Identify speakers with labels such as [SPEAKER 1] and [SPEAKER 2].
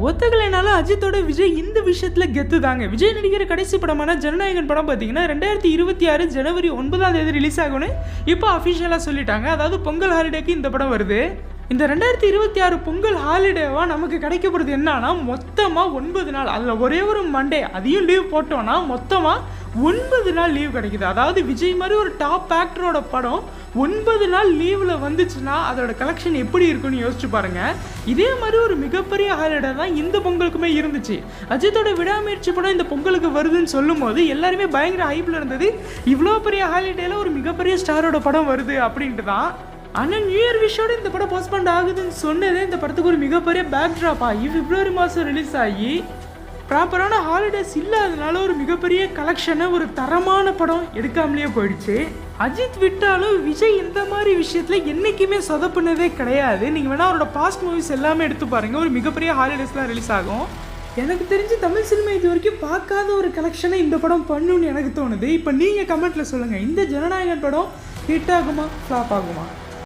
[SPEAKER 1] ஒத்துக்கலைனாலும் அஜித்தோட விஜய் இந்த விஷயத்துல கெத்து தாங்க. விஜய் நடிக்கிற கடைசி படமான ஜனநாயகன் படம் பார்த்தீங்கன்னா 2026 ஜனவரி 9 ரிலீஸ் ஆகும்னு இப்போ அஃபிஷியலாக சொல்லிட்டாங்க. அதாவது பொங்கல் ஹாலிடேக்கு இந்த படம் வருது. இந்த 2026 பொங்கல் ஹாலிடேவா நமக்கு கிடைக்கப்படுறது என்னன்னா மொத்தமாக 9 நாள், அதில் ஒரே ஒரு மண்டே அதையும் லீவ் போட்டோன்னா மொத்தமாக 9 நாள் லீவ் கிடைக்குது. அதாவது விஜய் மாதிரி ஒரு டாப் ஆக்டரோட படம் 9 நாள் லீவில் வந்துச்சுன்னா அதோட கலெக்ஷன் எப்படி இருக்குன்னு யோசிச்சு பாருங்க. இதே மாதிரி ஒரு மிகப்பெரிய ஹாலிடே தான் இந்த பொங்கலுக்குமே இருந்துச்சு. அஜித்தோட விடாமுயற்சி படம் இந்த பொங்கலுக்கு வருதுன்னு சொல்லும் போது எல்லாருமே பயங்கர ஹைப்பில் இருந்தது. இவ்வளோ பெரிய ஹாலிடேல ஒரு மிகப்பெரிய ஸ்டாரோட படம் வருது அப்படின்ட்டு தான். ஆனால் நியூ இயர் விஷயோட இந்த படம் போஸ்ட்போன் ஆகுதுன்னு சொன்னதே இந்த படத்துக்கு ஒரு மிகப்பெரிய பேக் ட்ராப் ஆகி பிப்ரவரி மாதம் ரிலீஸ் ஆகி ப்ராப்பரான ஹாலிடேஸ் இல்லாதனால ஒரு மிகப்பெரிய கலெக்ஷனை ஒரு தரமான படம் எடுக்காமலேயே போயிடுச்சு. அஜித் விட்டாலும் விஜய் இந்த மாதிரி விஷயத்தில் என்றைக்குமே சொதப்புனதே கிடையாது. நீங்கள் வேணால் அவரோட பாஸ்ட் மூவிஸ் எல்லாமே எடுத்து பாருங்கள், ஒரு மிகப்பெரிய ஹாலிடேஸ்லாம் ரிலீஸ் ஆகும். எனக்கு தெரிஞ்சு தமிழ் சினிமா இது வரைக்கும் பார்க்காத ஒரு கலெக்ஷனை இந்த படம் பண்ணுன்னு எனக்கு தோணுது. இப்போ நீங்கள் கமெண்ட்டில் சொல்லுங்கள், இந்த ஜனநாயகன் படம் ஹிட் ஆகுமா ஃப்ளாப் ஆகுமா?